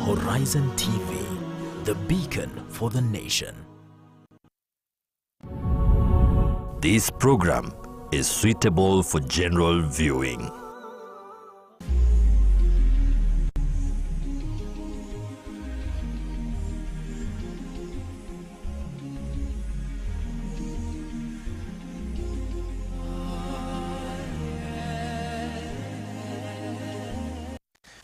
Horizon TV, the beacon for the nation. This program is suitable for general viewing.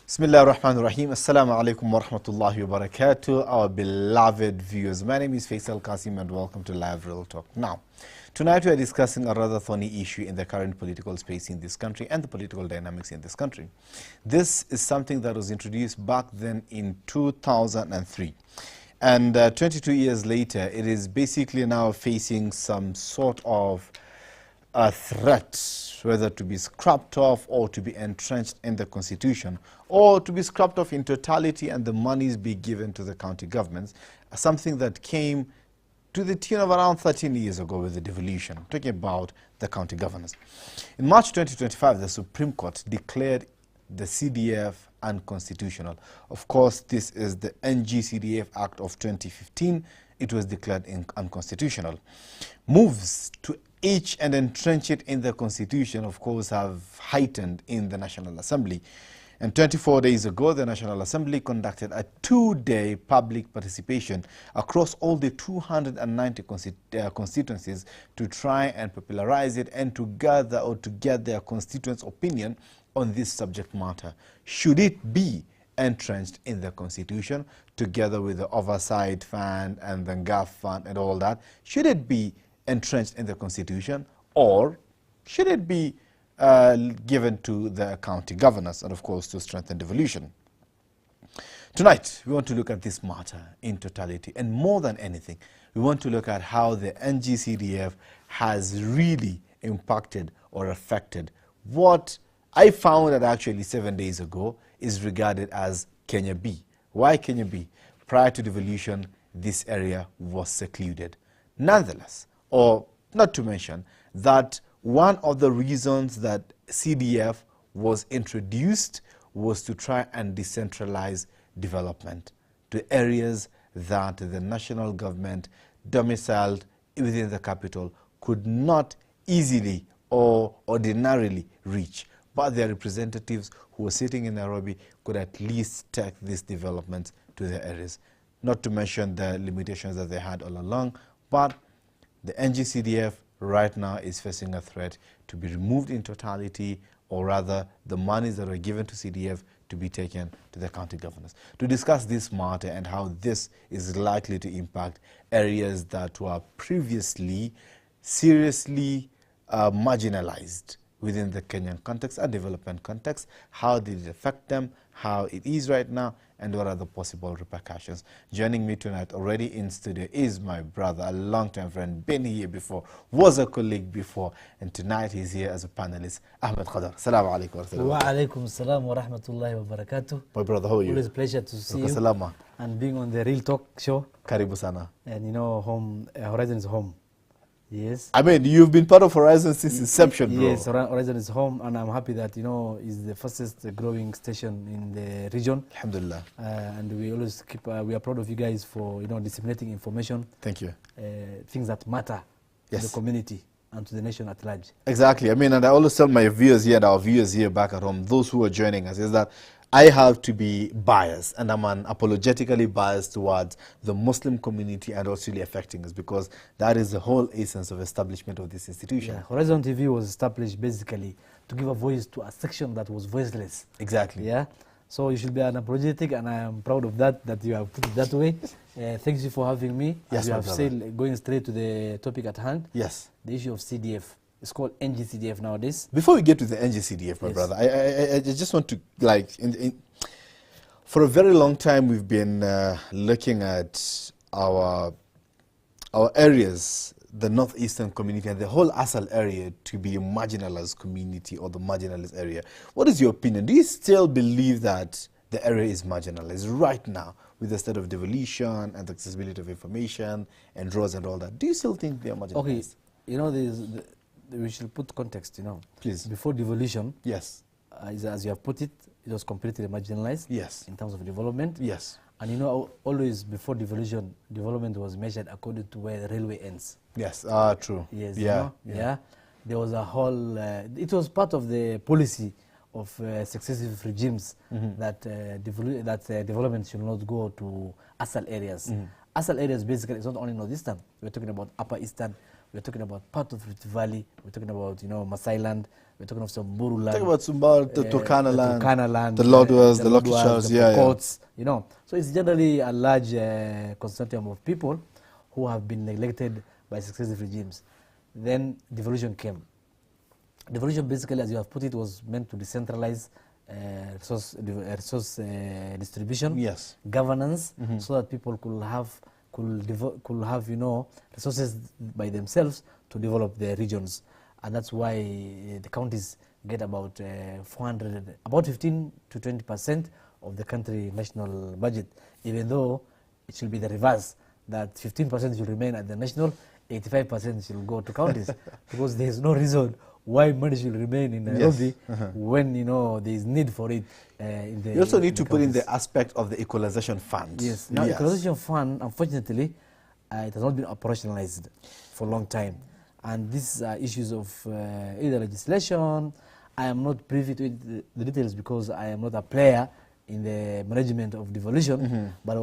Bismillah ar-Rahman ar-Rahim. Assalamu alaikum wa rahmatullahi wa barakatuh. Our beloved viewers, my name is Feisal Kassim and welcome to Live Real Talk. Now, tonight we are discussing a rather thorny issue in the current political space in this country and the political dynamics in this country. This is something that was introduced back then in 2003. And 22 years later, it is basically now facing some sort of a threat, whether to be scrapped off or to be entrenched in the constitution, or to be scrapped off in totality and the monies be given to the county governments, something that came to the tune of around 13 years ago with the devolution. I'm talking about the county governors. In March 2025, the Supreme Court declared the CDF unconstitutional. Of course, this is the NG-CDF Act of 2015. It was declared unconstitutional. Moves to etch and entrench it in the Constitution, of course, have heightened in the National Assembly. And 24 days ago, the National Assembly conducted a two-day public participation across all the 290 constituencies to try and popularize it and to gather or to get their constituents' opinion on this subject matter. Should it be entrenched in the Constitution together with the Oversight Fund and the GAF Fund and all that? Should it be entrenched in the Constitution, or should it be given to the county governors and, of course, to strengthen devolution? Tonight, we want to look at this matter in totality, and more than anything, we want to look at how the NG-CDF has really impacted or affected what I found that actually 7 days ago is regarded as Kenya B. Why Kenya B? Prior to devolution, this area was secluded. Nonetheless, or not to mention that one of the reasons that CDF was introduced was to try and decentralize development to areas that the national government domiciled within the capital could not easily or ordinarily reach. But their representatives who were sitting in Nairobi could at least take these developments to their areas. Not to mention the limitations that they had all along, but the NG-CDF right now is facing a threat to be removed in totality, or rather the monies that were given to CDF to be taken to the county governors. To discuss this matter and how this is likely to impact areas that were previously seriously marginalized within the Kenyan context and development context, how did it affect them, how it is right now, and what are the possible repercussions. Joining me tonight already in studio is my brother, a long-time friend, been here before, was a colleague before, and tonight he's here as a panelist, Ahmed Kadar. Assalamu alaikum. Wa alaikum assalam wa rahmatullahi wa barakatuh. My brother, how are you? Always a pleasure to see you Salama. and being on the Real Talk show. Karibu sana. And you know, home, Horizon is home. Yes. I mean, you've been part of Horizon since inception, bro. Yes, Horizon is home, and I'm happy that, you know, is the fastest growing station in the region. Alhamdulillah. And we always keep, we are proud of you guys for, you know, disseminating information. Thank you. Things that matter to the community and to the nation at large. Exactly. I mean, and I always tell my viewers here and our viewers here back at home, those who are joining us, is that I have to be biased, and I'm unapologetically biased towards the Muslim community and what's really affecting us, because that is the whole essence of establishment of this institution. Yeah, Horizon TV was established basically to give a voice to a section that was voiceless. Exactly. Yeah. So you should be unapologetic, and I am proud of that you have put it that way. Thanks you for having me. Yes, as you have said, going straight to the topic at hand. Yes. The issue of CDF. It's called NG-CDF nowadays. Before we get to the NG-CDF, my brother, I just want to, like, for a very long time we've been looking at our areas, the northeastern community and the whole Asal area, to be a marginalized community or the marginalized area. What is your opinion? Do you still believe that the area is marginalized right now with the state of devolution and the accessibility of information and roads and all that? Do you still think they are marginalized? Okay, you know, we should put context, you know. Please. Before devolution, yes, as you have put it, it was completely marginalized. Yes. In terms of development. Yes. And you know, always before devolution, development was measured according to where the railway ends. Yes. True. Yes. Yeah. You know? Yeah. There was a whole. It was part of the policy of successive regimes that development should not go to ASAL areas. ASAL areas basically is not only northeastern. We're talking about upper eastern. We're talking about part of Rift Valley. We're talking about, you know, Masai land. We're talking of some Buru land. Talking about Sumbar, the Turkana land, Turkana land, the Lodwas, the Lokishars, the Pokots, you know. So it's generally a large consortium of people who have been neglected by successive regimes. Then devolution came. Devolution basically, as you have put it, was meant to decentralize resource distribution, yes, governance, so that people could have, you know, resources by themselves to develop their regions. And that's why the counties get about 15 to 20% of the country national budget, even though it should be the reverse, that 15% should remain at the national, 85% should go to counties, because there is no reason why money should remain in Nairobi when, you know, there is need for it. You also need to put in the aspect of the equalization fund. Yes. Now, equalization fund, unfortunately, it has not been operationalized for a long time. And these are issues of either legislation. I am not privy to the details because I am not a player in the management of devolution. But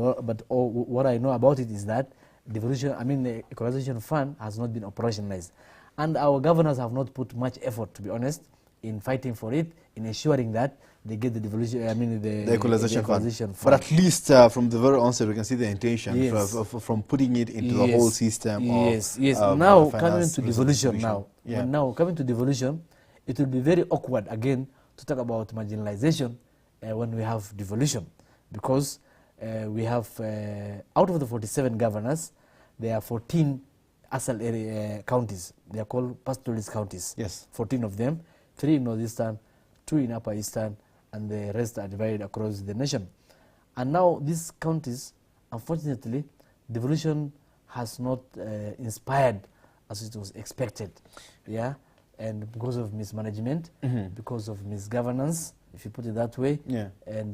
what I know about it is that devolution, the equalization fund has not been operationalized. And our governors have not put much effort, to be honest, in fighting for it, in ensuring that they get the devolution, the equalization fund. But at least from the very onset, we can see the intention from putting it into the whole system. Yes. Now coming to devolution now coming to devolution, it will be very awkward again to talk about marginalization when we have devolution, because we have out of the 47 governors, there are 14 ASAL area counties. They are called pastoralist counties. Yes. 14 of them, 3 in northeastern, 2 in upper eastern, and the rest are divided across the nation. And now these counties, unfortunately, devolution has not inspired as it was expected. Yeah, and because of mismanagement, because of misgovernance, if you put it that way. Yeah. And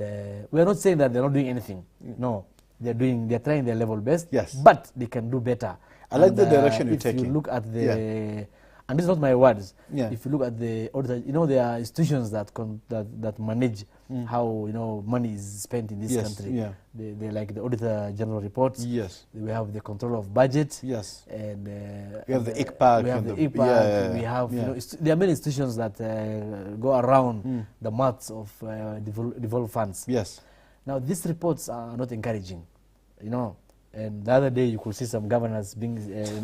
we are not saying that they're not doing anything. No, they're trying their level best. Yes. But they can do better. I like the direction you're taking. If you look at the, and this is not my words. Yeah. If you look at the auditor, you know, there are institutions that manage how, you know, money is spent in this country. Yeah. They like the Auditor General reports. Yes. We have the control of budget. Yes. And we have the ICPAC. We have the ICPAC. We have, you know, there are many institutions that go around the maths of devolved funds. Yes. Now these reports are not encouraging, you know. And the other day you could see some governors being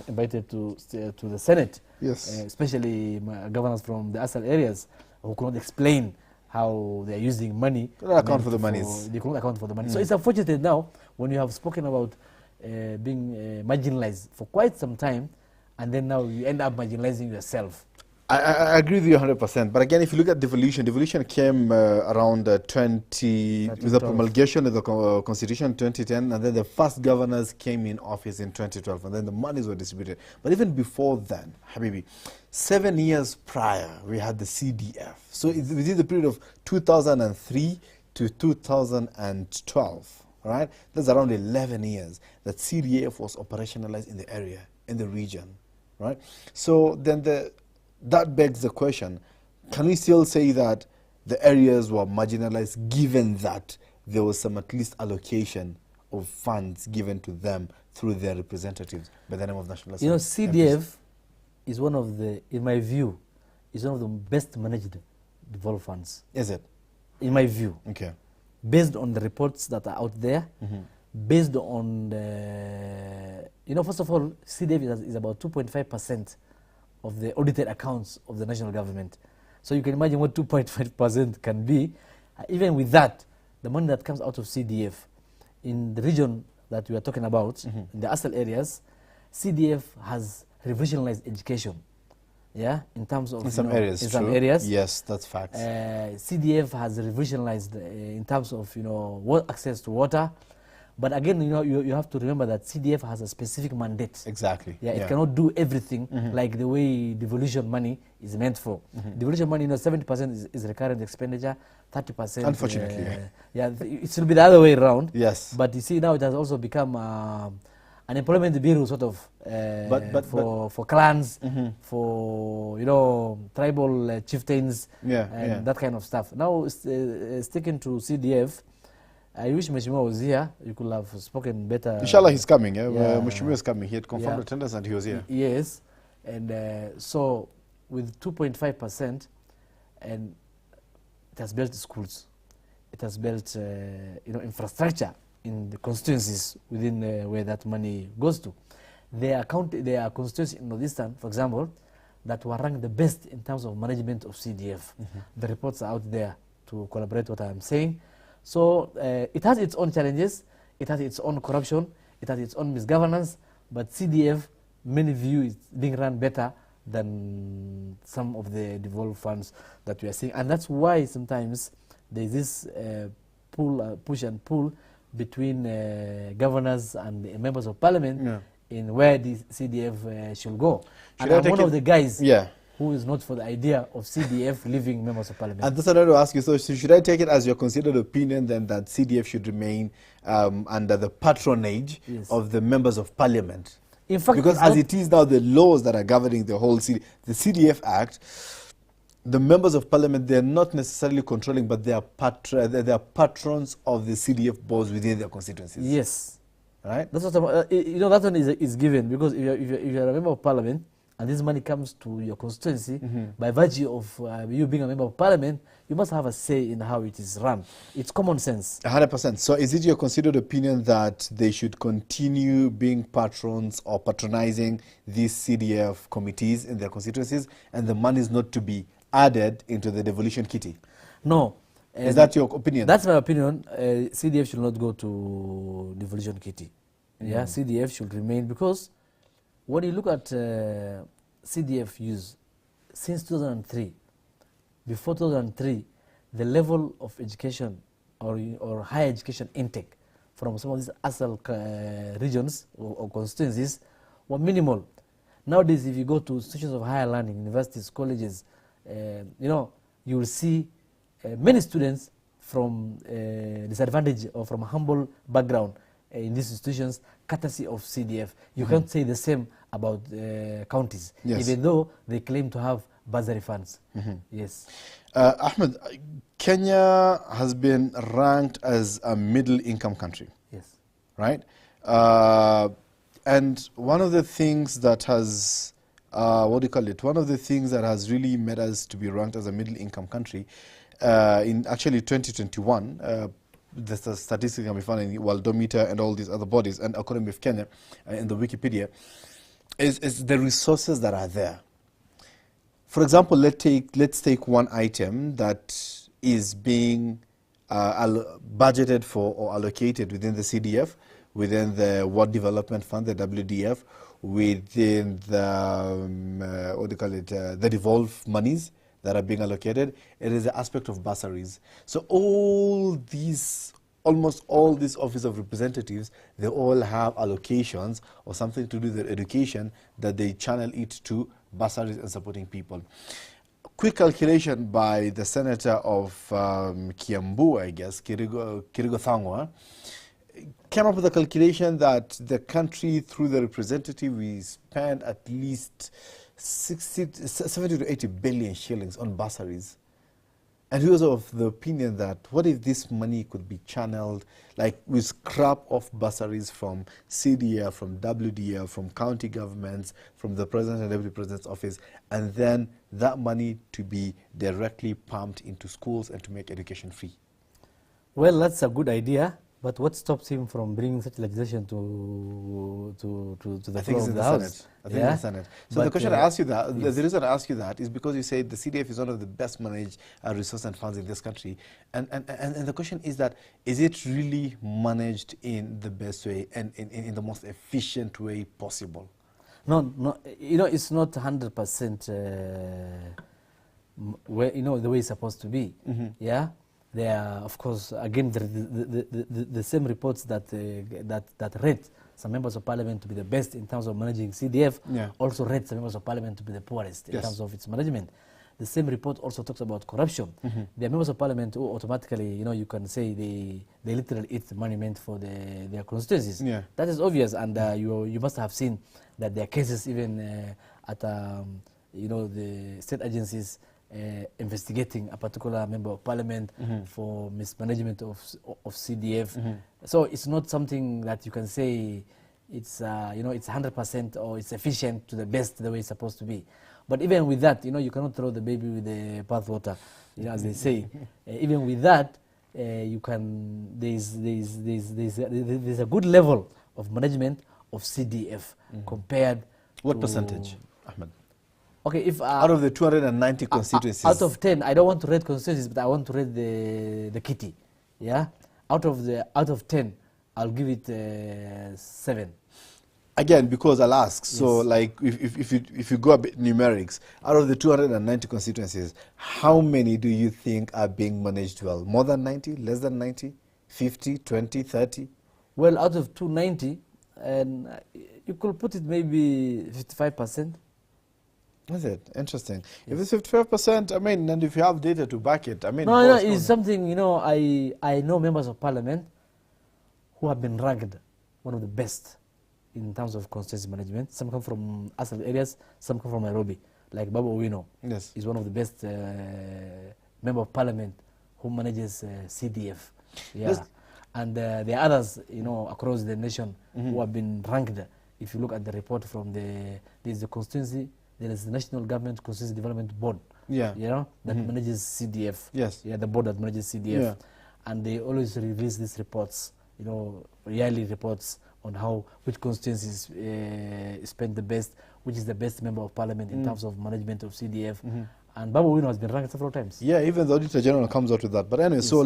invited to the Senate. Yes. Especially governors from the ASAL areas who could not explain how they are using money. They cannot account for the money. They cannot account for the money. So it's unfortunate now when you have spoken about being marginalized for quite some time, and then now you end up marginalizing yourself. I agree with you 100%. But again, if you look at devolution came around with the promulgation of the Constitution 2010, and then the first governors came in office in 2012, and then the monies were distributed. But even before then, Habibi, 7 years prior, we had the CDF. So within the period of 2003 to 2012, right? That's around 11 years that CDF was operationalized in the area, in the region, right? So then that begs the question, can we still say that the areas were marginalized given that there was some at least allocation of funds given to them through their representatives by the name of National Assembly? You know, CDF is one of the, in my view, is one of the best managed devolved funds. Is it? In my view. Okay. Based on the reports that are out there, based on the, you know, first of all, CDF is about 2.5% of the audited accounts of the national government. So you can imagine what 2.5% can be. Even with that, the money that comes out of CDF in the region that we are talking about, in the ASAL areas, CDF has revolutionized education. Yeah, in terms of some areas. Yes, that's fact. CDF has revolutionized in terms of, you know, access to water, But again, you have to remember that CDF has a specific mandate. Exactly. Yeah, it cannot do everything like the way devolution money is meant for. Devolution money, 70% is recurrent expenditure, 30%. Unfortunately. It should be the other way around. Yes. But you see, now it has also become an employment bureau sort of for clans, for tribal chieftains, and that kind of stuff. Now sticking to CDF. I wish Mheshimiwa was here. You could have spoken better. Inshallah, he's coming. Mheshimiwa is coming. He had confirmed attendance and he was here. Yes, and so with 2.5%, and it has built schools, it has built infrastructure in the constituencies within where that money goes to. There are constituencies in Northeastern, for example, that were ranked the best in terms of management of CDF. The reports are out there to collaborate what I am saying. So it has its own challenges, it has its own corruption, it has its own misgovernance, but CDF, many view is being run better than some of the devolved funds that we are seeing. And that's why sometimes there is this push and pull between governors and members of parliament in where the CDF should go. And I'm one of the guys who is not for the idea of CDF leaving members of parliament. And that's what I wanted to ask you. So should I take it as your considered opinion then that CDF should remain under the patronage of the members of parliament? In fact, because as it is now, the laws that are governing the whole the CDF Act, the members of parliament, they're not necessarily controlling, but they are patrons of the CDF boards within their constituencies. Yes. Right? That's what that one is given, because if you're a member of parliament, and this money comes to your constituency, by virtue of you being a member of parliament, you must have a say in how it is run. It's common sense. 100%. So is it your considered opinion that they should continue being patrons or patronizing these CDF committees in their constituencies, and the money is not to be added into the devolution kitty? No. Is that your opinion? That's my opinion. CDF should not go to devolution kitty. Yeah, CDF should remain, because when you look at CDF use since 2003, before 2003, the level of education or higher education intake from some of these ASAL regions or constituencies were minimal. Nowadays, if you go to institutions of higher learning, universities, colleges, you will see many students from disadvantaged or from a humble background in these institutions, courtesy of CDF. You can't say the same about counties, even though they claim to have bursary funds. Yes. Ahmed, Kenya has been ranked as a middle-income country. Yes. Right? And one of the things that has, one of the things that has really made us to be ranked as a middle-income country, in actually 2021, the statistics can be found in Worldometer and all these other bodies, and Economy of Kenya in the Wikipedia, is the resources that are there. For example, let's take one item that is being budgeted for or allocated within the CDF, within the World Development Fund, the WDF, within the the devolved monies that are being allocated. It is the aspect of bursaries. So almost all these office of representatives, they all have allocations or something to do with their education that they channel it to bursaries and supporting people. Quick calculation by the senator of Kiambu, I guess, Kirigo Thangwa, came up with a calculation that the country, through the representative, we spend at least 70 to 80 billion shillings on bursaries. And he was of the opinion that what if this money could be channeled, like we scrap off bursaries from CDF, from WDF, from county governments, from the president and deputy president's office, and then that money to be directly pumped into schools and to make education free? Well, that's a good idea. But what stops him from bringing such legislation to the floor of the House? I think in the Senate. So the question I ask you that, the reason I ask you that is because you say the CDF is one of the best managed resources and funds in this country. And the question is that, is it really managed in the best way and in the most efficient way possible? No, it's not 100% the way it's supposed to be. Yeah? there are, of course, again, the same reports that rate some members of parliament to be the best in terms of managing CDF, also rate some members of parliament to be the poorest in terms of its management. The same report also talks about corruption. There are members of parliament who automatically, you can say they literally eat the money meant for their constituencies. That is obvious, and you must have seen that there are cases even at the state agencies investigating a particular member of parliament for mismanagement of CDF. So it's not something that you can say it's it's 100% or it's efficient to the best the way it's supposed to be. But even with that, you cannot throw the baby with the bathwater, as they say. Even with that, you can. There's a good level of management of CDF compared. What percentage, Ahmed? Okay, if out of the 290 constituencies, out of 10, I don't want to rate constituencies, but I want to rate the kitty. Yeah, out of 10, I'll give it 7. Again, because I'll ask, so like if you go a bit numerics, out of the 290 constituencies, how many do you think are being managed well? More than 90, less than 90, 50, 20, 30? Well, out of 290, and you could put it maybe 55%. Is it? Interesting. If it's 55%, I mean, and if you have data to back it, I mean... No, it's something, I know members of parliament who have been ranked one of the best in terms of constituency management. Some come from Asal areas, some come from Nairobi. Like Babu Owino is one of the best member of parliament who manages CDF. And there are others, across the nation who have been ranked. If you look at the report from there's the constituency, there is the National Government Constituency Development Board, that manages CDF. The board that manages CDF. And they always release these reports, yearly reports on which constituencies spend the best, which is the best member of parliament in terms of management of CDF. And Babu Owino has been ranked several times. Yeah, even the Auditor General comes out with that. But anyway, so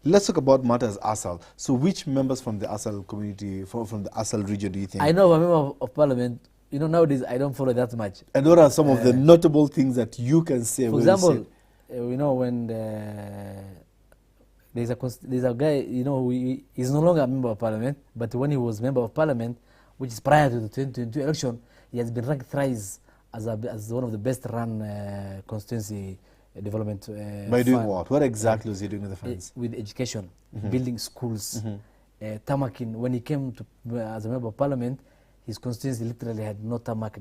let's talk about matters ASAL. So which members from the ASAL community, from the ASAL region do you think? I know a member of parliament. Nowadays I don't follow that much. And what are some of the notable things that you can say? For example, when there's a guy, he's no longer a member of parliament, but when he was member of parliament, which is prior to the 2022 election, he has been ranked thrice as one of the best run constituency development. By doing what? What exactly was he doing with the funds? With education, building schools, tamaking. When he came as a member of parliament, his constituency literally had no tarmac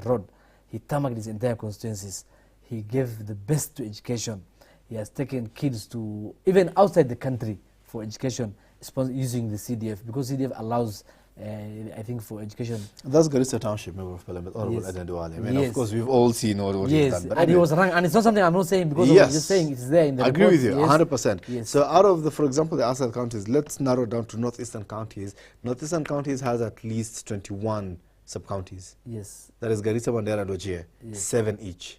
road. He tarmacked his entire constituencies. He gave the best to education. He has taken kids to even outside the country for education using the CDF, because CDF allows, I think, for education. That's Garissa Township member of parliament, Honorable Adenduale. I mean, of course, we've all seen what he's done. But and he was ranked, and it's not something I'm not saying because I'm just saying it's there in the report. I agree with you, 100%. So out of for example, the ASAL counties, let's narrow down to northeastern counties. Northeastern counties has at least 21 sub-counties. That is Garissa, Mandera, and Wajir. 7 each.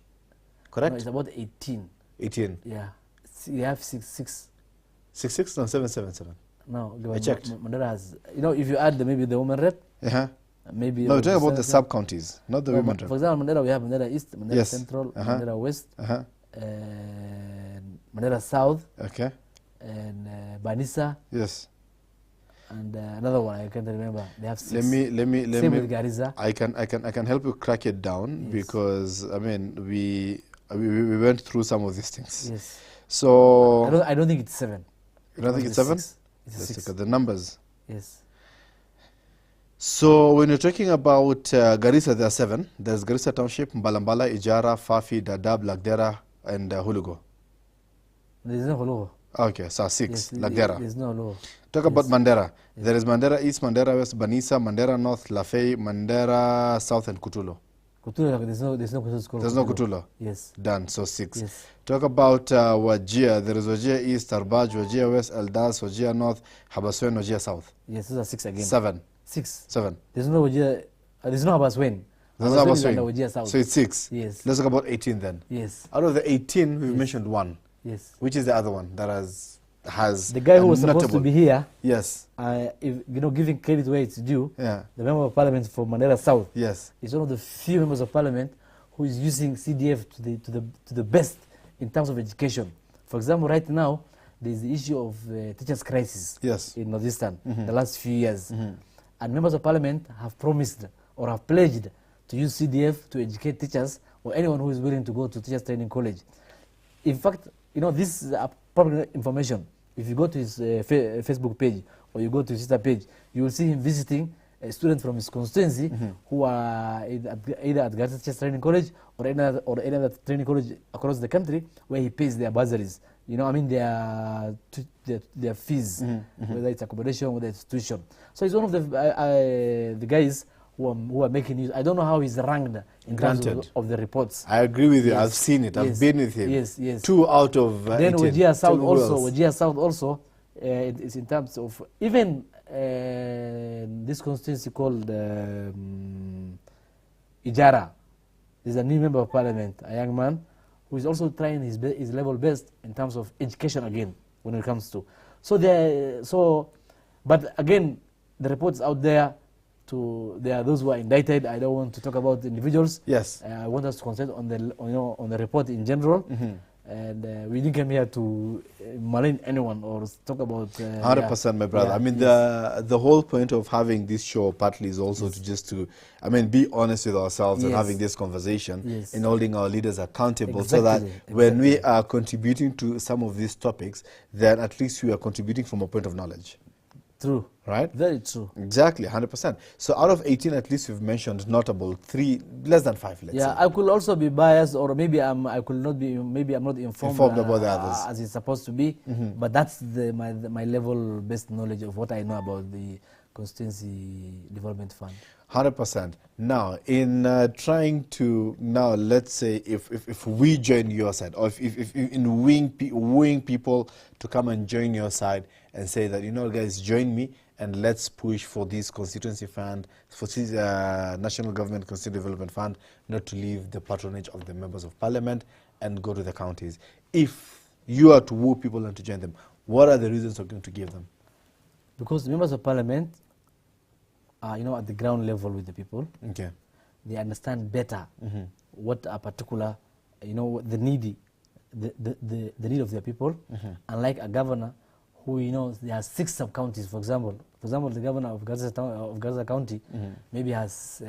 Correct? No, it's about 18. 18? Yeah. You have 6. 6? No, 7. No, I checked. Mandera has, if you add maybe the women rep, maybe... No, we're talking about the sub-counties, not the women rep. For example, Mandera, we have Mandera East, Mandera Central, Mandera West, Mandera South, and Banisa. And another one I can't remember. They have 6. Let me. Same with Garissa. I can help you crack it down because I mean we went through some of these things. So I don't think it's 7. You don't think it's 7? Let's 6. Look at the numbers. So when you're talking about Garissa, there are 7. There's Garissa Township, Mbalambala, Ijara, Fafi, Dadaab, Lagdera, and Hulugo. There's no Hulugo. Okay, so 6. Lagdera. There's no Hulugo. Talk about Mandera. There is Mandera East, Mandera West, Banisa, Mandera North, Lafay, Mandera South, and Kutulo. Kutulo, there's no Kutulo. There's no Kutulo? Done, so 6. Talk about Wajir. There is Wajir East, Tarbaj, Wajir West, Eldas, Wajir North, Habaswen, Wajir South. Those are 6 again. 7. 6. 7. There's no Wajir, there's no Habaswen. There's no Habaswen. Wajir South. So it's 6. Let's talk about 18 then. Out of the 18, we've mentioned 1. Which is the other one that has the guy who was supposed to be here. Giving credit where it's due. The member of parliament for Mandera South. Is one of the few members of parliament who is using CDF to the best in terms of education. For example, right now there's the issue of teachers' crisis in Northeastern the last few years. And members of parliament have promised or have pledged to use CDF to educate teachers or anyone who is willing to go to teachers training college. In fact, you know, this is public information. If you go to his Facebook page or you go to his Twitter page, you will see him visiting students from his constituency who are either at Garissa Teachers Training College or any other training college across the country where he pays their bursaries. You know, I mean their fees, whether it's accommodation, whether it's tuition. So he's one of the guys who are making news. I don't know how he's ranked in terms of the reports. I agree with you. Yes. I've seen it. I've been with him. Yes, yes. 2 out of then 18. Wajir South also. Wajir South also. It's in terms of even this constituency called Ijara. There's a new member of parliament, a young man, who is also trying his level best in terms of education again when it comes to. But again, the reports out there. There are those who are indicted. I don't want to talk about individuals. Yes. I want us to concentrate on the report in general. And we didn't come here to malign anyone or talk about. 100%, my brother. I mean, the whole point of having this show partly is also to be honest with ourselves and having this conversation and holding our leaders accountable, so that when we are contributing to some of these topics, then at least we are contributing from a point of knowledge. True. Right? Very true. Exactly, 100%. So out of 18, at least you've mentioned notable 3, less than 5, let's say. I could also be biased, or maybe I could not be. Maybe I'm not informed about the others as it's supposed to be. But that's my level-based knowledge of what I know about the Constituency Development Fund. 100%. Now, in trying to let's say if we join your side, or if in wooing people to come and join your side and say that, you know, guys, join me and let's push for this constituency fund, for this National Government Constituency Development Fund, not to leave the patronage of the members of parliament and go to the counties. If you are to woo people and to join them, what are the reasons you're going to give them? Because the members of parliament are, at the ground level with the people. Okay. They understand better what a particular, the need of their people. Unlike a governor who, there are 6 sub-counties, for example. For example, the governor of Garissa County maybe has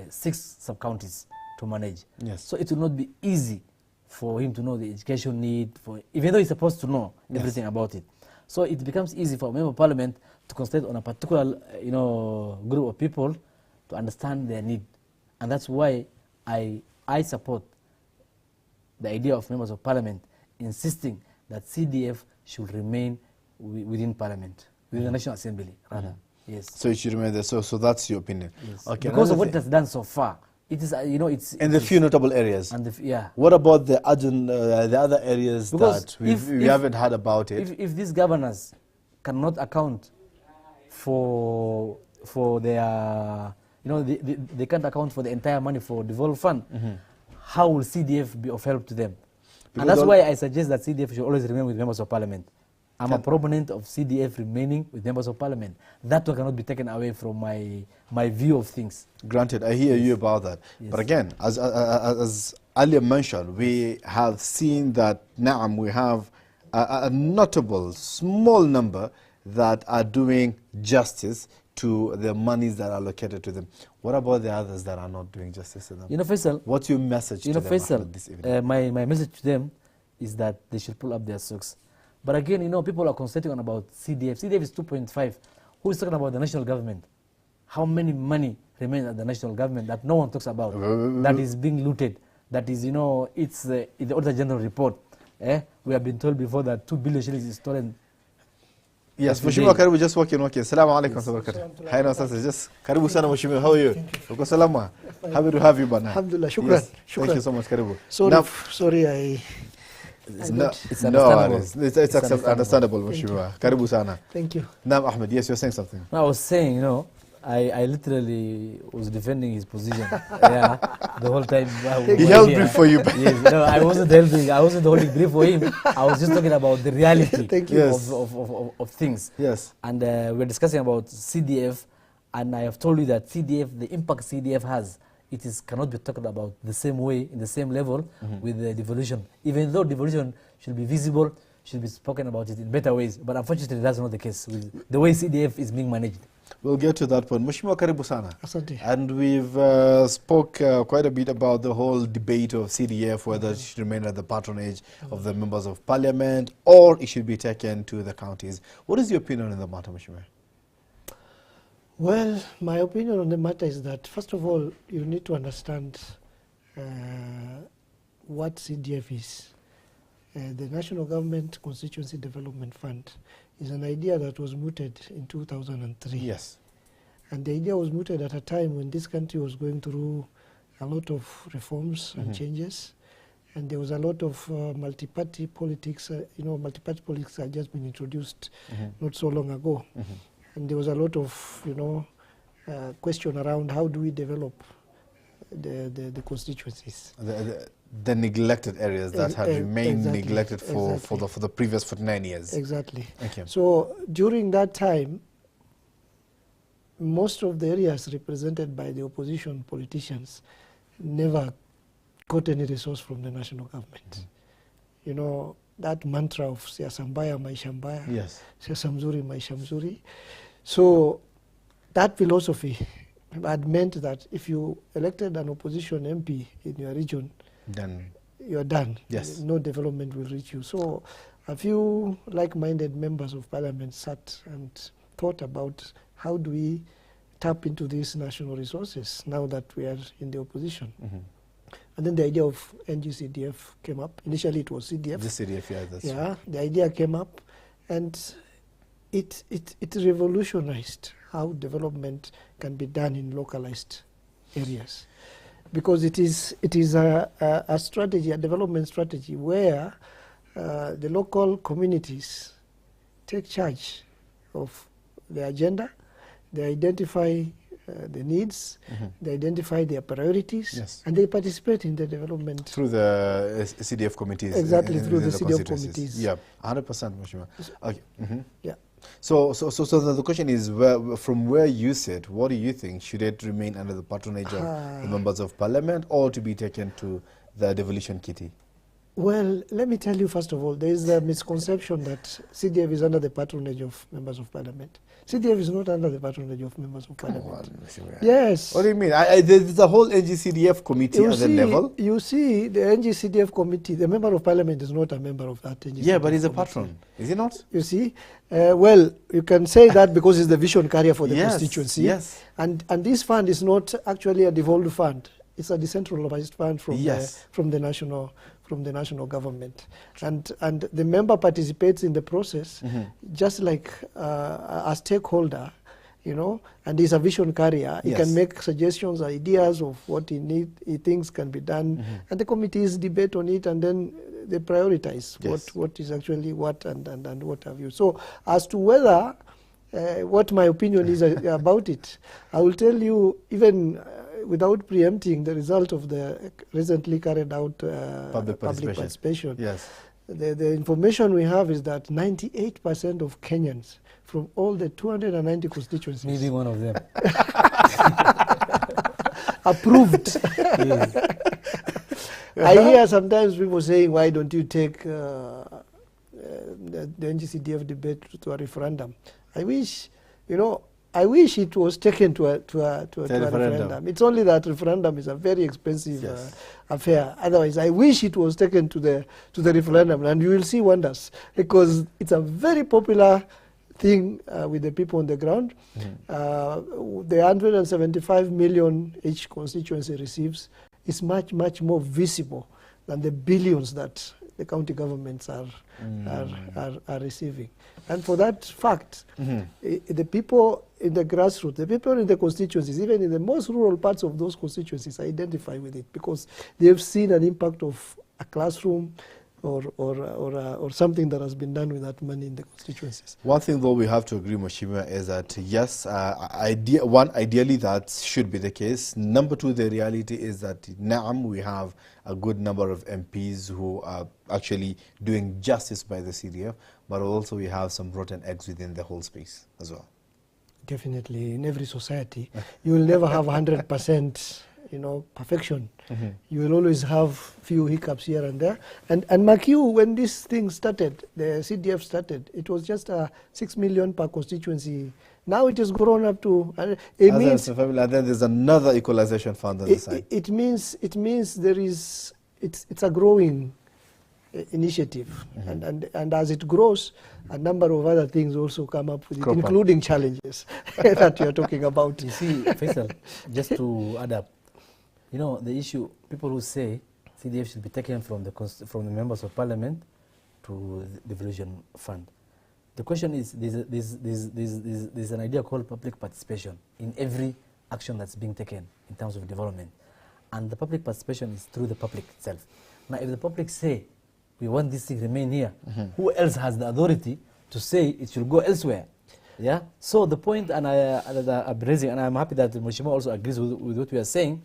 6 sub-counties to manage. Yes. So it will not be easy for him to know the education need, even though he's supposed to know everything about it. So it becomes easy for a member of parliament to concentrate on a particular, group of people to understand their need. And that's why I support the idea of members of parliament insisting that CDF should remain within parliament, within the National Assembly, rather. Yes. So it should remain there. So that's your opinion. Yes. Okay. Because of what it has done so far. It is, it's... And the few notable areas. And what about the other areas that we haven't heard about it? If these governors cannot account for their, they can't account for the entire money for the development fund, how will CDF be of help to them? Because and that's why I suggest that CDF should always remain with members of parliament. I'm a proponent of CDF remaining with members of parliament. That one cannot be taken away from my view of things. Granted, I hear you about that. Yes. But again, as earlier mentioned, we have seen that now we have a notable small number that are doing justice to the monies that are allocated to them. What about the others that are not doing justice to them? Faisal, what's your message to them Faisal, this evening? My message to them is that they should pull up their socks. But again, people are concentrating on about CDF. CDF is 2.5. Who is talking about the national government? How many money remains at the national government that no one talks about? That is being looted. That is, it's the Auditor General report. We have been told before that 2 billion shillings is stolen. Yes, Mheshimiwa, karibu, just walking. Assalamu alaikum wa barakatuh. Hi, no, just karibu sana Mheshimiwa. How are you? Uko salama? Happy to have you, bana. Alhamdulillah, shukran. Yes, shukran. Thank you so much, karibu. Sorry, it's understandable. It's understandable, Mheshimiwa. Karibu sana. Thank you. Now, Ahmed, yes, you're saying something. I was saying, I literally was defending his position. The whole time. He held brief for you. Yes, I wasn't holding brief for him. I was just talking about the reality of things. Yes. And we're discussing about CDF, and I have told you that CDF, the impact CDF has, cannot be talked about the same way, in the same level with the devolution. Even though devolution should be visible, should be spoken about it in better ways. But unfortunately, that's not the case with the way CDF is being managed. We'll get to that point. Mheshimiwa, karibu sana. Asante. And we've spoke quite a bit about the whole debate of CDF, whether it should remain at the patronage of the members of parliament or it should be taken to the counties. What is your opinion on the matter, Mheshimiwa? Well, my opinion on the matter is that, first of all, you need to understand what CDF is. The National Government Constituency Development Fund is an idea that was mooted in 2003. Yes. And the idea was mooted at a time when this country was going through a lot of reforms and changes. And there was a lot of multi-party politics. Multi-party politics had just been introduced not so long ago. And there was a lot of, question around how do we develop the constituencies. The neglected areas that had remained neglected for the previous 49 years. Exactly. Okay. So during that time, most of the areas represented by the opposition politicians never got any resource from the national government. You know, that mantra of siasa mbaya maisha mbaya, yes, siasa mzuri maisha mzuri. So that philosophy had meant that if you elected an opposition MP in your region, then you're done. Yes. No development will reach you. So a few like-minded members of parliament sat and thought about how do we tap into these national resources now that we are in the opposition. And then the idea of NG-CDF came up. Initially it was CDF. The CDF, yeah, that's yeah, right. The idea came up, and it revolutionized how development can be done in localized areas, because it is a strategy, a development strategy where the local communities take charge of the agenda, they identify the needs, they identify their priorities, yes, and they participate in the development. Through the CDF committees. Exactly, through the CDF committees. Yeah, 100%, Mheshimiwa. Okay. Yeah. So the question is, from where you sit, what do you think? Should it remain under the patronage of the members of parliament or to be taken to the devolution kitty? Well, let me tell you, first of all, there is a misconception that CDF is under the patronage of members of parliament. CDF is not under the patronage of members of parliament. Yes. What do you mean? There's a whole NG-CDF committee at the level. You see, the NG-CDF committee, the member of parliament is not a member of that NG-CDF Yeah, but he's a committee. patron, is he not? You see, well, you can say that because he's the vision carrier for the yes, constituency. Yes. And this fund is not actually a devolved fund. It's a decentralized fund from the national government, and the member participates in the process just like a stakeholder, and he's a vision carrier. He can make suggestions, ideas of what he thinks can be done, and the committees debate on it, and then they prioritize what is actually what and what have you. So as to whether what my opinion is about it, I will tell you, even without preempting the result of the recently carried out public participation. Yes. The information we have is that 98% of Kenyans from all the 290 constituencies, maybe one of them, approved. I hear sometimes people saying, why don't you take the NG-CDF debate to a referendum? I wish it was taken to a referendum. It's only that referendum is a very expensive affair. Otherwise, I wish it was taken to the referendum, and you will see wonders, because it's a very popular thing with the people on the ground. The 175 million each constituency receives is much, much more visible than the billions that the county governments are receiving. And for that fact, the people in the grassroots, the people in the constituencies, even in the most rural parts of those constituencies, identify with it because they have seen an impact of a classroom or something that has been done with that money in the constituencies. One thing, though, we have to agree, Mheshimiwa, is that yes, ideally that should be the case. Number two, the reality is that we have a good number of MPs who are actually doing justice by the CDF, but also we have some rotten eggs within the whole space as well. Definitely, in every society, you will never have 100%. perfection. You will always have few hiccups here and there. And mark you, when this thing started, the CDF started, it was just 6 million per constituency. Now it has grown up to. It means and then there's another equalization fund on the side. It means it's a growing initiative, and as it grows, a number of other things also come up with it, including challenges that you're talking about. You see, Faisal, just to add up, the issue, people who say CDF should be taken from the members of parliament to the devolution fund. The question is, there's an idea called public participation in every action that's being taken in terms of development. And the public participation is through the public itself. Now, if the public say, we want this thing to remain here, who else has the authority to say it should go elsewhere? Yeah. So the point, and I'm raising, and I'm happy that Mheshimiwa also agrees with what we are saying,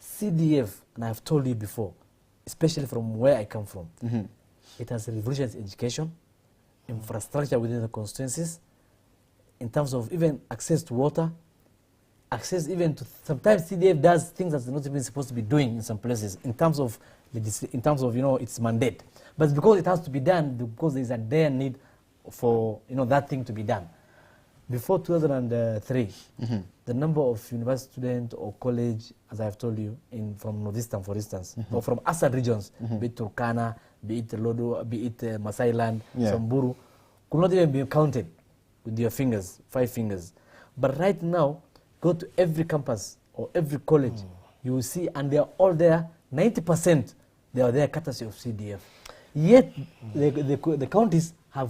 CDF, and I've told you before, especially from where I come from, it has revolutionized education, infrastructure within the constituencies, in terms of even access to water, access even to, sometimes CDF does things that's not even supposed to be doing in some places, in terms of its mandate. But because it has to be done, because there is a dire need for that thing to be done. Before 2003, the number of university students or college, as I have told you, from Northeastern, for instance, or from Assad regions, be it Turkana, be it Lodo, be it Masailand, Samburu, could not even be counted with your fingers, 5 fingers. But right now, go to every campus or every college, you will see, and they are all there, 90%, they are there courtesy of CDF. Yet, the counties have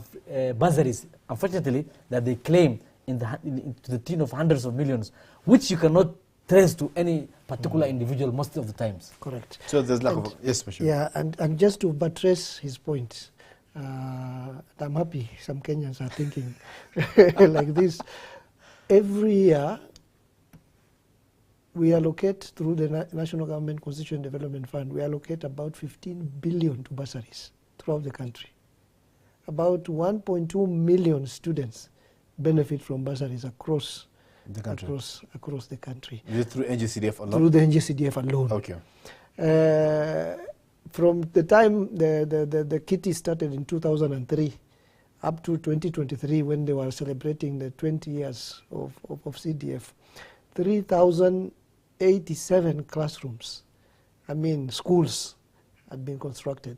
bursaries, unfortunately, that they claim to the tune of hundreds of millions, which you cannot trace to any particular individual most of the times. Correct. So there's lack of, yes, for sure. Yeah, and just to buttress his point, I'm happy some Kenyans are thinking like this. Every year, we allocate through the National Government Constitution Development Fund, we allocate about 15 billion to bursaries throughout the country. About 1.2 million students benefit from bursaries across the country. Across the country. Is it through NG-CDF alone? Through the NG-CDF alone. Okay. From the time the kitty started in 2003 up to 2023, when they were celebrating the 20 years of CDF, 3,087 classrooms, schools, had been constructed.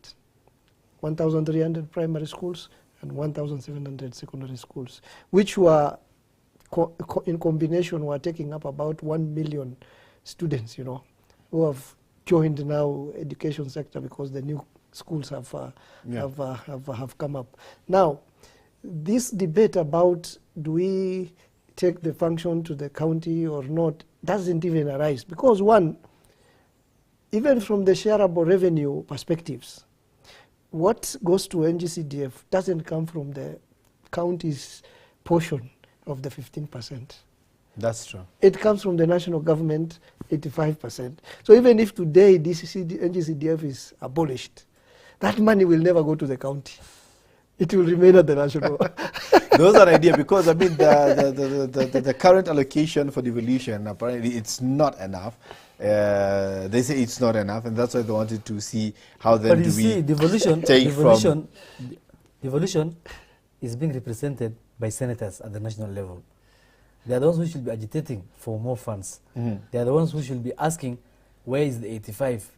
1,300 primary schools and 1,700 secondary schools, which were, in combination, were taking up about 1 million students, who have joined now education sector because the new schools have come up. Now, this debate about do we take the function to the county or not doesn't even arise, because one, even from the shareable revenue perspectives, what goes to NG-CDF doesn't come from the county's portion of the 15%. That's true. It comes from the national government, 85%. So even if today this NG-CDF is abolished, that money will never go to the county. It will remain at the national. Those are ideas, because the current allocation for devolution, apparently it's not enough. They say it's not enough, and that's why they wanted to see how then do we take from. Devolution is being represented by senators at the national level. They are the ones who should be agitating for more funds. They are the ones who should be asking, where is the 85?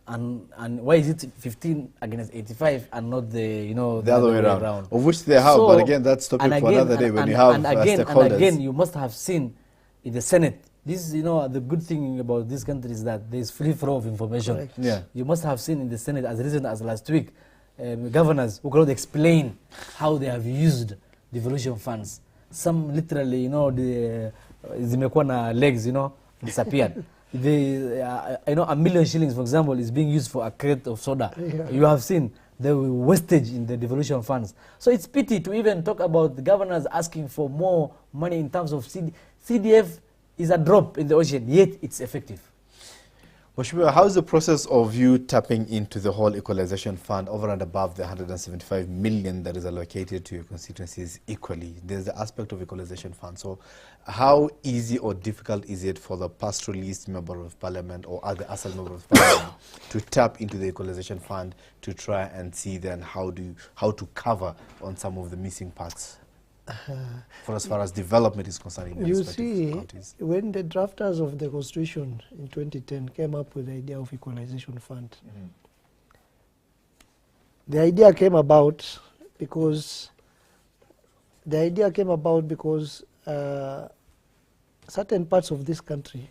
And why is it 15 against 85 and not the other way around? Of which they have, but again, that's topic for another day when you have stakeholders. And again, you must have seen in the Senate. This is, the good thing about this country is that there is free flow of information. Correct. Yeah. You must have seen in the Senate, as recent as last week, governors who could explain how they have used devolution funds. Some literally, the zimekuwa legs, disappeared. $1 million shillings, for example, is being used for a crate of soda. Yeah. You have seen the wastage in the devolution funds. So it's pity to even talk about the governors asking for more money in terms of CDF is a drop in the ocean, yet it's effective. Mheshimiwa, how is the process of you tapping into the whole equalization fund over and above the 175 million that is allocated to your constituencies equally? There's the aspect of equalization fund. So how easy or difficult is it for the past released member of parliament or other ASAL member of parliament to tap into the equalization fund to try and see then how to cover on some of the missing parts? For as far as development is concerned in you see, counties. When the drafters of the Constitution in 2010 came up with the idea of equalization fund, the idea came about because certain parts of this country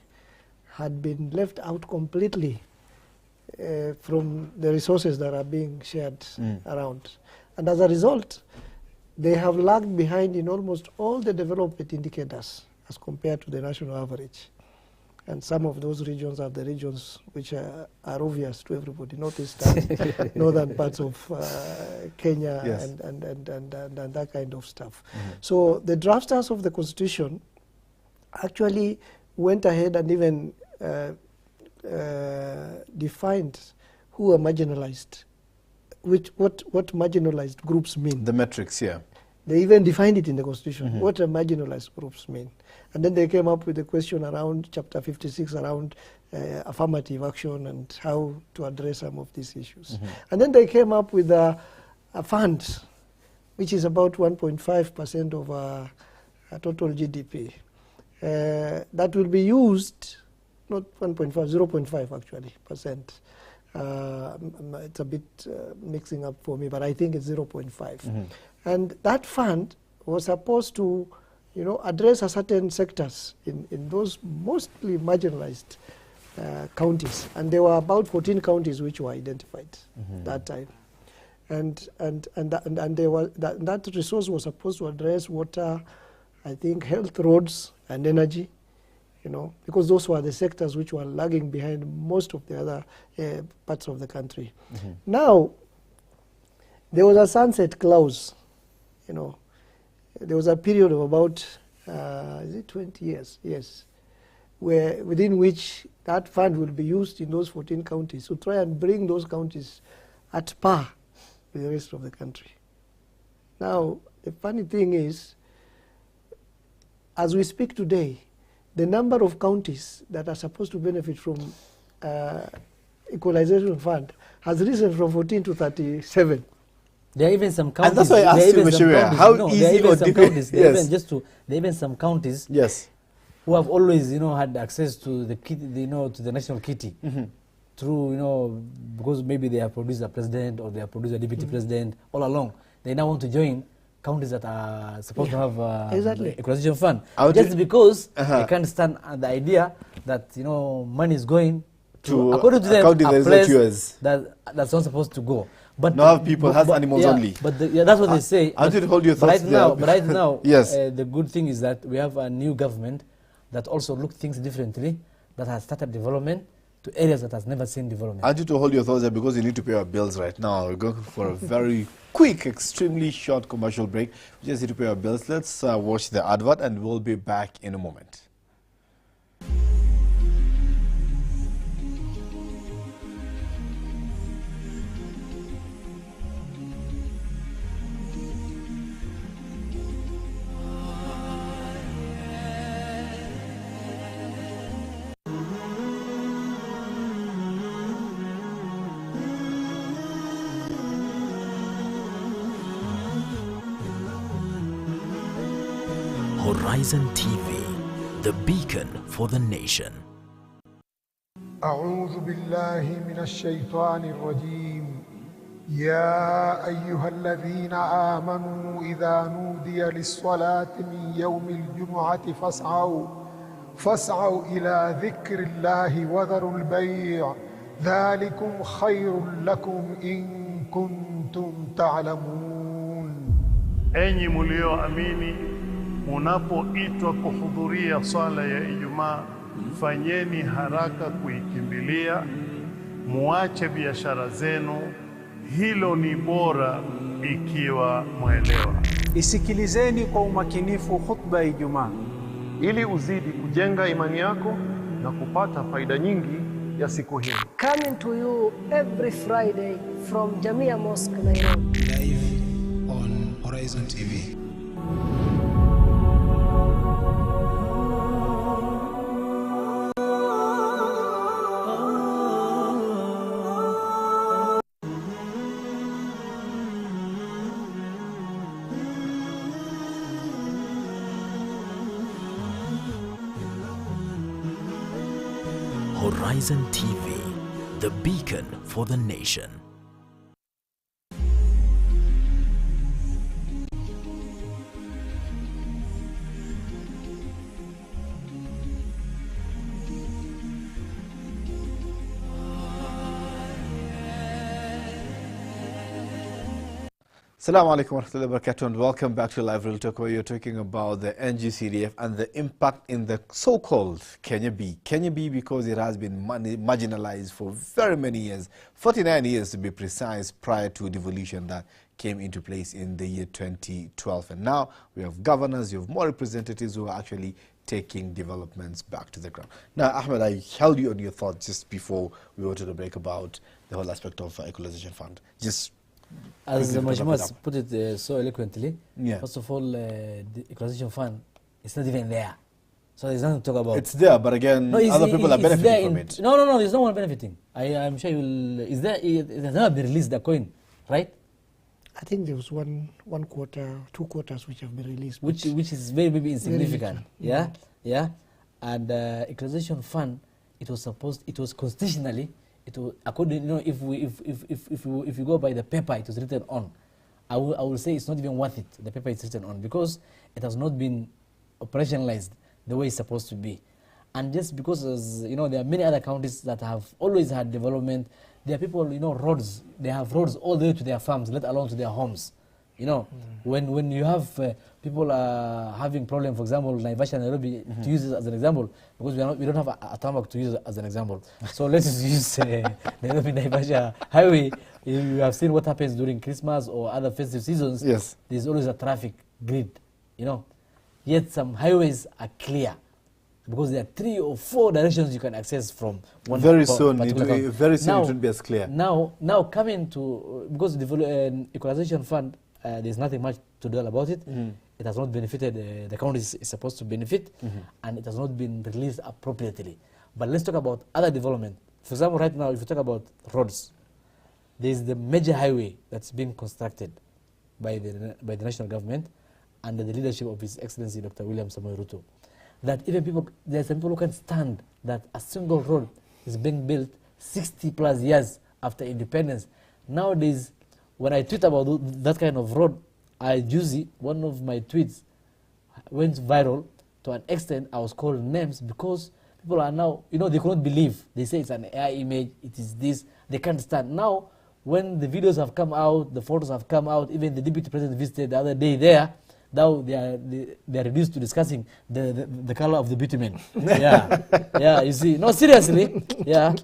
had been left out completely from the resources that are being shared around. And as a result, they have lagged behind in almost all the development indicators as compared to the national average. And some of those regions are the regions which are obvious to everybody, northeastern, northern parts of Kenya, yes. and that kind of stuff. So the drafters of the Constitution actually went ahead and even defined who are marginalized, what marginalized groups mean. The metrics, yeah. They even defined it in the Constitution, what marginalized groups mean. And then they came up with a question around Chapter 56, around affirmative action and how to address some of these issues. And then they came up with a fund, which is about 1.5% of our total GDP. That will be used, not 1.5, 0.5 actually, percent. It's a bit mixing up for me, but I think it's 0.5. And that fund was supposed to, address a certain sectors in those mostly marginalized counties. And there were about 14 counties which were identified that time. And that resource was supposed to address water, I think health, roads, and energy. Because those were the sectors which were lagging behind most of the other parts of the country. Now, there was a sunset clause, There was a period of about, is it 20 years? Yes. Within which that fund will be used in those 14 counties to try and bring those counties at par with the rest of the country. Now, the funny thing is, as we speak today, the number of counties that are supposed to benefit from equalization fund has risen from 14 to 37. There are even some counties. And that's why I asked you, Mheshimiwa, how easy or difficult? There are even some counties. Yes. Who have always, had access to the to the national kitty through, because maybe they have produced a president or they have produced a deputy president all along. They now want to join counties that are supposed to have exactly. equalization fund, just because they can't stand the idea that money is going to according to them a place that's not supposed to go. But now people has animals only. But that's what they say. I did hold your thoughts right now, yes. The good thing is that we have a new government that also looks things differently, that has started development to areas that has never seen development. I need to hold your thoughts there because you need to pay our bills right now. We're going for a very quick, extremely short commercial break. We just need to pay our bills. Let's watch the advert and we'll be back in a moment. HorizonTV, the beacon for the nation. أعوذ بالله من الشيطان الرجيم يا أيها الذين آمنوا إذا نودي للصلاة من يوم الجمعة فاسعوا إلى ذكر الله وذروا البيع ذلكم خير لكم إن كنتم تعلمون. Enyi mlioamini, munapoitwa kuhudhuria swala ya Ijumaa, fanyeni haraka kuikimbilia, muache biashara zenu, hilo ni bora ikiwa mwelewa. Isikilizeni kwa umakinifu khutba ya Ijumaa ili uzidi kujenga imani yako na kupata faida nyingi ya siku hii. Coming to you every Friday from Jamia Mosque, Nairobi. Live on HorizonTV. Horizon TV, the beacon for the nation. Assalamu alaikum wa rahmatullahi wa barakatuh, and welcome back to Live Real Talk, where you're talking about the NG-CDF and the impact in the so-called Kenya B. Kenya B, because it has been marginalized for very many years, 49 years to be precise, prior to devolution that came into place in the year 2012. And now we have governors, you have more representatives who are actually taking developments back to the ground. Now, Ahmed, I held you on your thoughts just before we went to the break about the whole aspect of equalization fund. Just as the Majmas put it so eloquently, yeah. First of all, the equalization fund is not even there. So there's nothing to talk about. It's there, but again, other people are benefiting from it. No, there's no one benefiting. I'm sure you'll... Is there... It has not been released, the coin, right? I think there was one quarter, 2 quarters which have been released. Which is very, maybe insignificant. Very Yeah. And equalization fund, it was constitutionally, according, you know, if we go by the paper it was written on, I will say it's not even worth it, the paper it's written on, because it has not been operationalized the way it's supposed to be. And just because, you know, there are many other counties that have always had development. There are people, you know, roads, they have roads all the way to their farms, let alone to their homes. You know, when you have people having problem, for example, Naivasha and Nairobi, to use it as an example, because we don't have a tarmac to use it as an example. So let's just use Nairobi Naivasha highway. You have seen what happens during Christmas or other festive seasons. Yes. There's always a traffic grid, you know. Yet some highways are clear, because there are 3 or 4 directions you can access from one. Very soon it will be as clear. Now coming to, because the equalization fund, there's nothing much to do about it. It has not benefited, the county is supposed to benefit, and it has not been released appropriately. But let's talk about other development. For example, right now, if you talk about roads, there's the major highway that's being constructed by the national government under the leadership of His Excellency Dr. William Samoei Ruto. That even there are some people who can stand that a single road is being built 60 plus years after independence. Nowadays, when I tweet about that kind of road, one of my tweets went viral to an extent I was called names, because people are now, you know, they couldn't believe. They say it's an AI image, it is this, they can't stand. Now, when the videos have come out, the photos have come out, even the deputy president visited the other day there, now they are reduced to discussing the color of the bitumen. Yeah, you see. No, seriously. Yeah.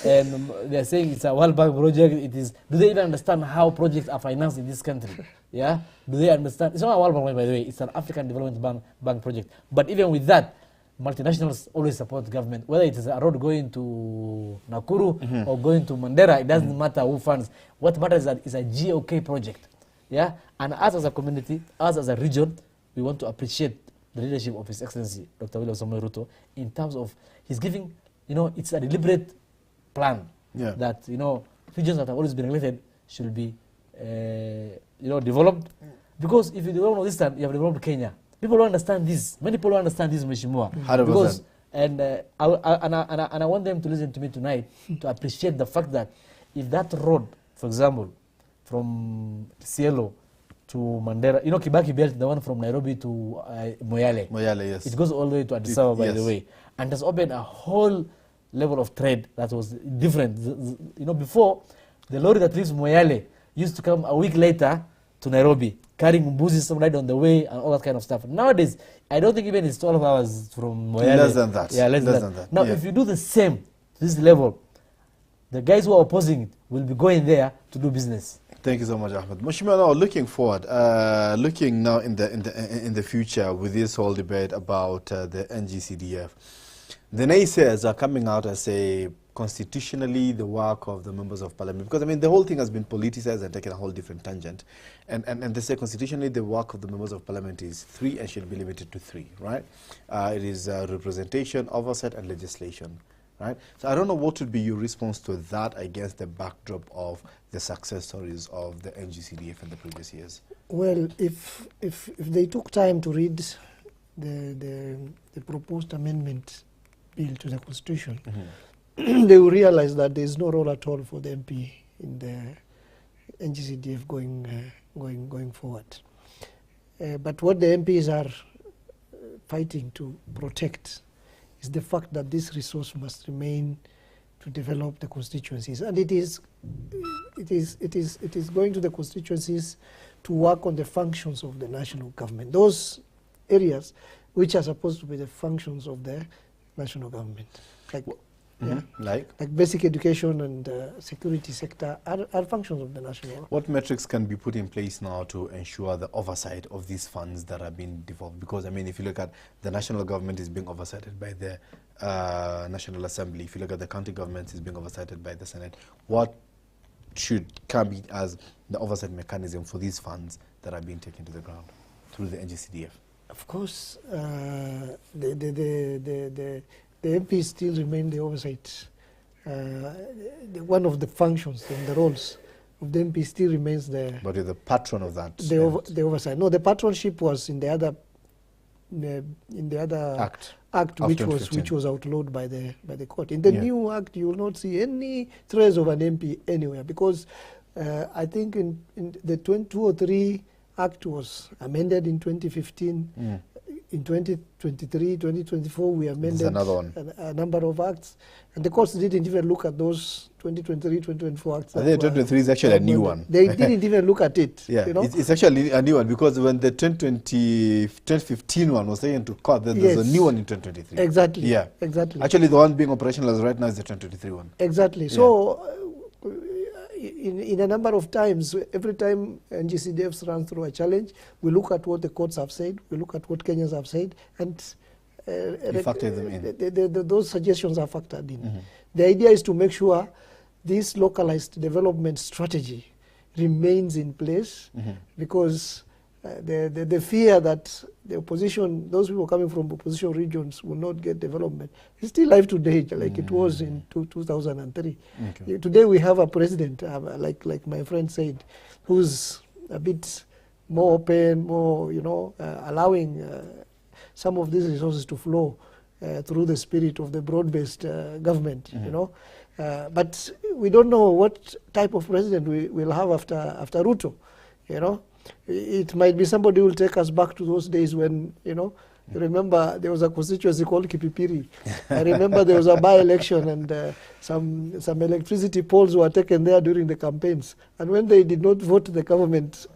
And they are saying it's a World Bank project. It is. Do they even understand how projects are financed in this country? Yeah. Do they understand? It's not a World Bank, by the way. It's an African Development Bank project. But even with that, multinationals always support the government. Whether it is a road going to Nakuru or going to Mandera, it doesn't matter who funds. What matters is that it's a GOK project. Yeah, and us as a community, us as a region, we want to appreciate the leadership of His Excellency Dr. William Samoei Ruto in terms of he's giving, you know, it's a deliberate plan that, you know, regions that have always been neglected should be, you know, developed. Because if you develop this time, you have developed Kenya. People don't understand this. Many people don't understand this, Mheshimiwa. 100%. Because, and I want them to listen to me tonight to appreciate the fact that if that road, for example, from Cielo to Mandera, you know, Kibaki Belt, the one from Nairobi to Moyale. Moyale, yes. It goes all the way to Addis Ababa, by the way. And has opened a whole level of trade that was different. You know, before, the lorry that leaves Moyale used to come a week later to Nairobi, carrying mbuzi right on the way and all that kind of stuff. Nowadays, I don't think even it's 12 hours from Moyale. Less than that. Yeah, less than that. Now, if you do the same to this level, the guys who are opposing it will be going there to do business. Thank you so much, Ahmed. Mheshimiwa, now looking forward, looking now in the future with this whole debate about the NG-CDF, The naysayers are coming out as say constitutionally the work of the members of parliament, because I mean the whole thing has been politicized and taken a whole different tangent, and they say constitutionally the work of the members of parliament is 3 and should be limited to 3, right? It is representation, oversight and legislation, right? So I don't know what would be your response to that against the backdrop of the success stories of the NG-CDF in the previous years. Well, if they took time to read the proposed amendment bill to the constitution, they will realize that there is no role at all for the MP in the NG-CDF going forward. But what the MPs are fighting to protect is the fact that this resource must remain to develop the constituencies, and it is going to the constituencies to work on the functions of the national government, those areas which are supposed to be the functions of the national government, like basic education and security sector are functions of the national government. What metrics can be put in place now to ensure the oversight of these funds that are being devolved? Because I mean, if you look at the national government is being oversighted by the National Assembly, if you look at the county government is being oversighted by the Senate, what should come in as the oversight mechanism for these funds that are being taken to the ground through the NG-CDF? Of course, the MPs still remain the oversight. One of the functions and the roles of the MP still remains the... But you're the patron of that. The oversight. No, the patronship was in the other act which was outlawed by the court. In the new act, you will not see any trace of an MP anywhere, because I think in the 203 Act was amended in 2015. In 2023, 2024, we amended a number of acts, and the courts didn't even look at those 2023, 2024 acts. I think 2023 is actually a new one. They didn't even look at it. Yeah, you know? It's actually a new one, because when the 2015 one was taken to court, there's a new one in 2023. Exactly. Yeah, exactly. Actually, the one being operationalized right now is the 2023 one. Exactly. Yeah. So, in a number of times, every time NG-CDFs run through a challenge, we look at what the courts have said, we look at what Kenyans have said, and factor them in. Those suggestions are factored in. The idea is to make sure this localized development strategy remains in place, because the fear that the opposition, those people coming from opposition regions, will not get development is still live today, like it was in 2003. Okay. Today we have a president, like my friend said, who's a bit more open, more, allowing some of these resources to flow through the spirit of the broad-based government, but we don't know what type of president we will have after Ruto, It might be somebody who will take us back to those days when, remember there was a constituency called Kipipiri. I remember there was a by-election, and some electricity poles were taken there during the campaigns. And when they did not vote the government,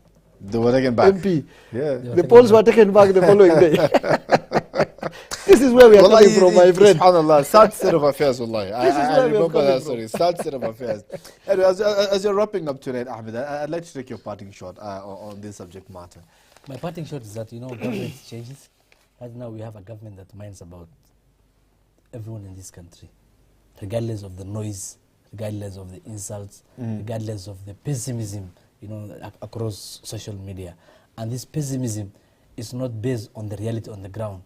they were taken back. MP, the poles were taken back the following day. This is where we are coming from, my friend. SubhanAllah, sad state of affairs, wallahi. I remember that story, sad state of affairs. Anyway, as you're wrapping up tonight, Ahmed, I'd like to take your parting shot on this subject matter. My parting shot is that, government changes. Right now we have a government that minds about everyone in this country, regardless of the noise, regardless of the insults, regardless of the pessimism, across social media. And this pessimism is not based on the reality on the ground.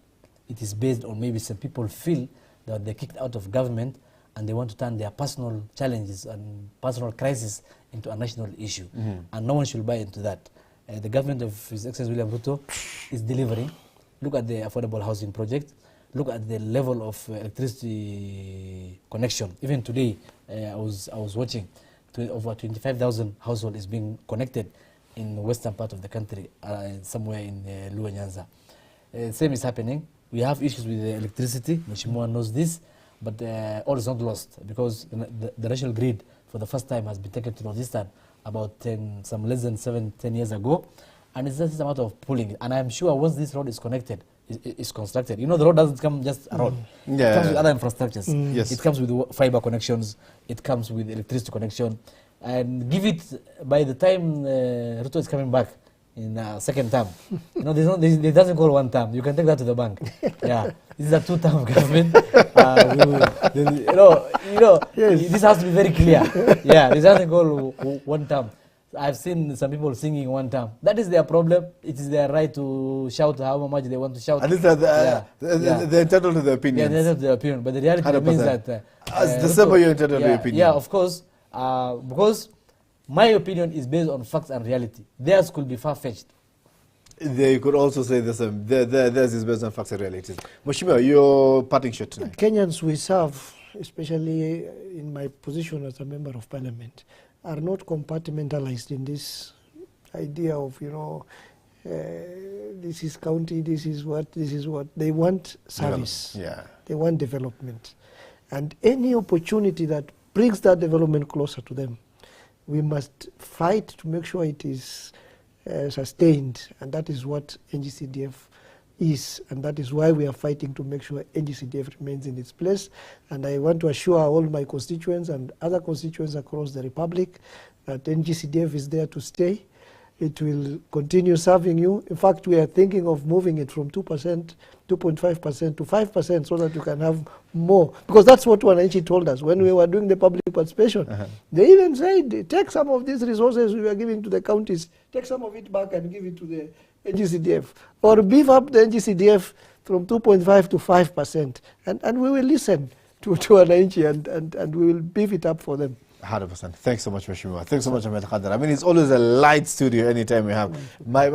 It is based on maybe some people feel that they're kicked out of government and they want to turn their personal challenges and personal crisis into a national issue. And no one should buy into that. The government of His Excellency William Ruto is delivering. Look at the affordable housing project. Look at the level of electricity connection. Even today, I was watching over 25,000 households is being connected in the western part of the country, somewhere in Luo Nyanza. Same is happening. We have issues with the electricity. Mheshimiwa knows this, but all is not lost, because the national grid for the first time has been taken to Northeastern about less than 7-10 years ago, and it's just a matter of pulling it. And I'm sure once this road is connected, is constructed, the road doesn't come just a road. It comes with other infrastructures. Yes. It comes with fiber connections. It comes with electricity connection. And give it, by the time Ruto is coming back, in second term. No, there doesn't call one term. You can take that to the bank. Yeah, this is a two-term government. Yes. This has to be very clear. Yeah, this doesn't call one term. I've seen some people singing one term. That is their problem. It is their right to shout how much they want to shout. And they're entitled to their opinion. Yeah, they're entitled to their opinion. But the reality 100%. means that... As the same way you're entitled to your opinion. Yeah, of course. Because my opinion is based on facts and reality. Theirs could be far-fetched. They could also say the same. Theirs is based on facts and reality. Mheshimiwa, your parting shot tonight. Kenyans we serve, especially in my position as a member of parliament, are not compartmentalized in this idea of, this is county, this is what. They want service. Yeah. They want development. And any opportunity that brings that development closer to them, we must fight to make sure it is sustained. And that is what NG-CDF is. And that is why we are fighting to make sure NG-CDF remains in its place. And I want to assure all my constituents and other constituents across the Republic that NG-CDF is there to stay. It will continue serving you. In fact, we are thinking of moving it from 2%, 2.5% to 5% so that you can have more. Because that's what Wananchi told us when we were doing the public participation. They even said, take some of these resources we are giving to the counties, take some of it back and give it to the NG-CDF. Or beef up the NG-CDF from 2.5 to 5%. And we will listen to Wananchi and we will beef it up for them. 100%. Thanks so much, Mheshimiwa. Thanks so much, Ahmed Kadar. I mean, it's always a light studio anytime we have. My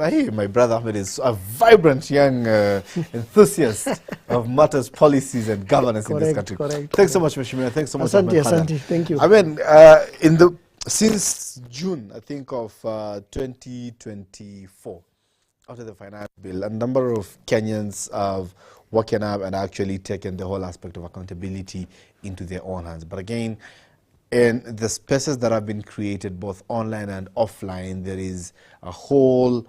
brother Ahmed is a vibrant young enthusiast of matters, policies, and governance in this country. Thanks so much, Mheshimiwa. Thanks so much, Ahmed Kadar. Asante, thank you. I mean, since June, I think, of 2024, after the finance bill, a number of Kenyans have woken up and actually taken the whole aspect of accountability into their own hands. But again, in the spaces that have been created, both online and offline, there is a whole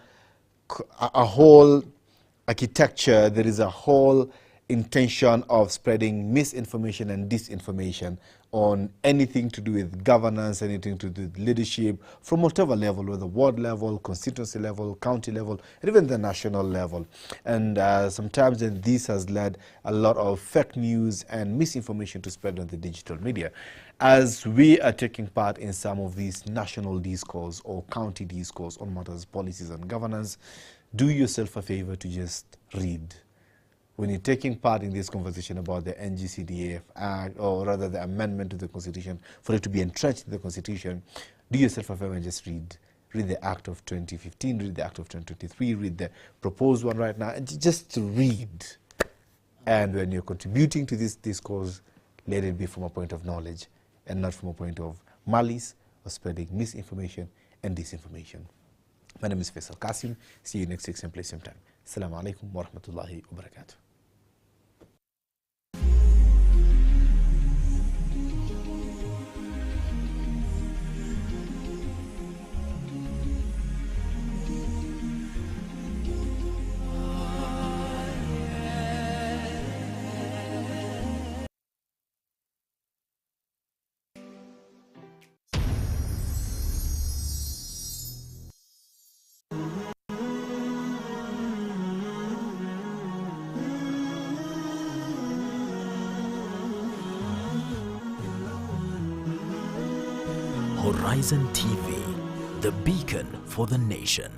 architecture, there is a whole intention of spreading misinformation and disinformation on anything to do with governance, anything to do with leadership, from whatever level, whether ward level, constituency level, county level, and even the national level. And sometimes this has led a lot of fake news and misinformation to spread on the digital media. As we are taking part in some of these national discourse or county discourse on matters, policies, and governance, do yourself a favor to just read. When you're taking part in this conversation about the NG-CDF Act, or rather the amendment to the Constitution, for it to be entrenched in the Constitution, do yourself a favor and just read. Read the Act of 2015, read the Act of 2023, read the proposed one right now, and just read. And when you're contributing to this discourse, let it be from a point of knowledge and not from a point of malice or spreading misinformation and disinformation. My name is Feisal Kassim. See you next week, same place, same time. Assalamu alaikum wa rahmatullahi wa barakatuh. Horizon TV, the beacon for the nation.